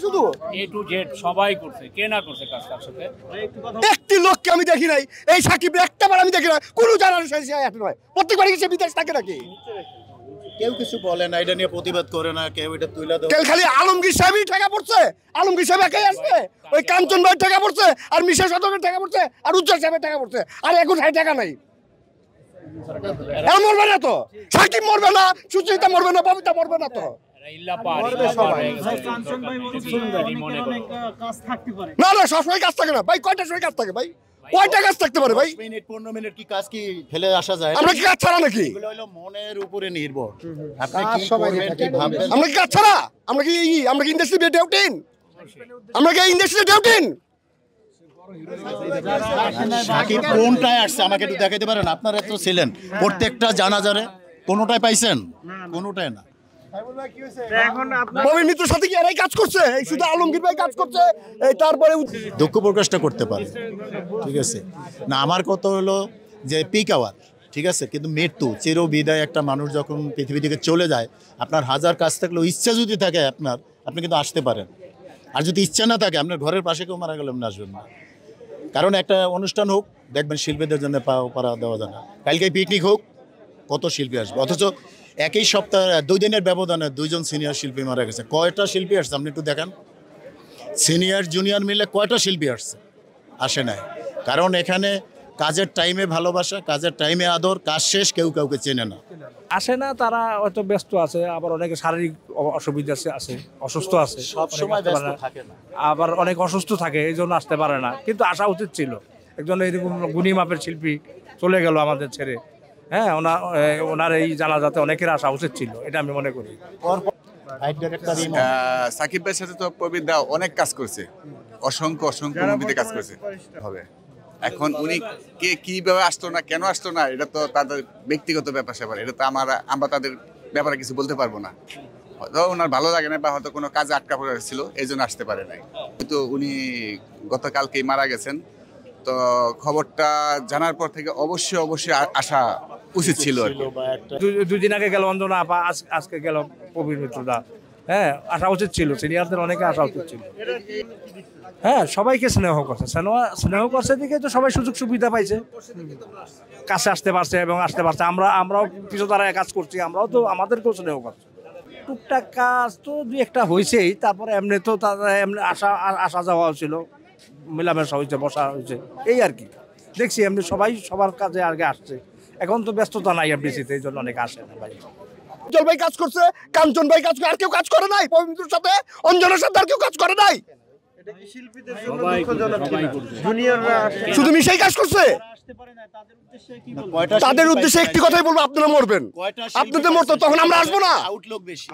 শুধু এ to Z সবাই করছে, কে না করছে কাজ তার সাথে। একটি লোককে আমি দেখি নাই, এই সাকিব একটাবার আমি দেখি না, কোনো জানার নয়। প্রত্যেকবার সে বিদেশ থাকে নাকি? কেউ কিছু বলে না, এটা নিয়ে প্রতিবাদ করে না, কেউ এটা তুলে দেয়। খালি আলমগীর সাহেবই টাকা পড়ছে, আলমগীর সাহেব একাই আসবে, ওই কাঞ্চন ভাইয়ের টাকা পড়ছে, আর মিশা সদরের টাকা পড়ছে, আর উজ্জ্বল সাহেবের টাকা পড়ছে, আর এখন টাকা নাই। মরবে না তো, সাকিব মরবে না, সুচিতা মরবে না, ববিতা মরবে না তো। না না, সবসময় কাজ থাকে না ভাই। কয়টার সময় কাজ থাকে ভাই? কয়টা কাজ থাকতে পারে ভাই? 15 মিনিট কি কাজ কি ফেলে আসা যায়? আমরা কি কাজ ছাড়া নাকি? এগুলো হলো মনের উপরে নির্ভর। আপনি কি করবেন, কি ভাববেন? আমরা কি কাজ ছাড়া? আমরা কি ইন্ডাস্ট্রি ডেউটিন? আমরা কি ইন্ডাস্ট্রি ডেউটিন? সাকিব কোনটায় আসছে আমাকে একটু দেখাইতে পারেন? আপনারা তো ছিলেন প্রত্যেকটা জানাজারে, কোনোটায় পাইছেন? কোনোটায় না। ববির মিত্রের সাথে কি এরাই কাজ করছে? এই শুধু আলমগীর ভাই কাজ করছে, এই তারপরে দুঃখ প্রকাশটা করতে পারে, ঠিক আছে না? আমার কথা হলো যে পিক আওয়ার, ঠিক আছে, কিন্তু মৃত্যু চির বিদায়। একটা মানুষ যখন পৃথিবী থেকে চলে যায়, আপনার হাজার কাজ থাকলেও ইচ্ছা যদি থাকে আপনার, আপনি কিন্তু আসতে পারেন। আর যদি ইচ্ছা না থাকে, আপনার ঘরের পাশে কেউ মারা গেলে আপনি আসবেন না। কারণ একটা অনুষ্ঠান হোক, দেখবেন শিল্পীদের জন্য পাড়া দেওয়া যায় না। কালকে পিকনিক হোক, কত শিল্পী আসবে, অথচ একই সপ্তাহে 2 দিনের ব্যবধানে 2 জন সিনিয়র শিল্পী মারা গেছে। কয়টা শিল্পী আসছে আপনি একটু দেখান? সিনিয়র জুনিয়র মিলে কয়টা শিল্পী আসছে? আসে নাই। কারণ এখানে কাজের টাইমে ভালোবাসা, কাজের টাইমে আদর, কাজ শেষ কেউ কাউকে চেনে না, আসে না। তারা হয়তো ব্যস্ত আছে, আবার অনেকে শারীরিক অসুবিধা আছে, অসুস্থ আছে, সব সময় ব্যস্ত থাকে না, আবার অনেক অসুস্থ থাকে, এই জন্য আসতে পারে না। কিন্তু আসা উচিত ছিল। একজন এইরকম গুণী মাপের শিল্পী চলে গেল আমাদের ছেড়ে। হ্যাঁ, ওনার এই জানাজাতে অনেকের আসা উচিত ছিল, এটা আমি মনে করি। সাকিব ভাইয়ের সাথে তো প্রবীর দা অনেক কাজ করছে, অসংখ্য মুভিতে কাজ করছে হবে। এখন উনি কে কিভাবে আসতো না, কেন আসতো না, এটা তো তাদের ব্যক্তিগত ব্যাপার স্যাপার। এটা তো আমরা তাদের ব্যাপারে কিছু বলতে পারবো না। হয়তো ওনার ভালো লাগে না, বা হয়তো কোনো কাজে আটকা পড়ে ছিল, এই জন্য আসতে পারে নাই। কিন্তু উনি গতকালকেই মারা গেছেন, তো খবরটা জানার পর থেকে অবশ্যই আসা উচিত ছিল। 2 দিন আগে গেল অঞ্জনা আপা, আজকে গেল প্রবীর মিত্রদা। হ্যাঁ, আসা উচিত ছিল, সিনিয়রদের অনেকে আসা উচিত ছিল। হ্যাঁ, সবাইকে স্নেহ করছে দিকে তো সবাই সুযোগ সুবিধা পাইছে, কাছে আসতে পারছে এবং আসতে পারছে। আমরাও কিছু দাঁড়ায় কাজ করছি, আমরাও তো আমাদেরকেও স্নেহ করছে। টুকটাক কাজ তো 2-1টা হয়েছেই, তারপরে এমনি তো তাদের এমনি আসা যাওয়া হয়েছিল, মেলামেশা হয়েছে, বসা হয়েছে, এই আর কি। দেখছি এমনি সবাই সবার কাজে আগে আসছে। এখন তো ব্যস্ততা নাই এফডিসিতে, এই জন্য অনেকে আসে না ভাই। উজ্জ্বল ভাই কাজ করছে, কাঞ্চন ভাই কাজ করে, আর কেউ কাজ করে নাই। পবিত্রের সাথে, অঞ্জনের সাথে আর কেউ কাজ করে নাই। শুধু মিশাই কাজ করছে। তাদের উদ্দেশ্যে একটি কথাই বলবো, আপনারা মরবেন। আপনাদের মরতো, তখন আমরা আসবো না। আউটলুক বেশি।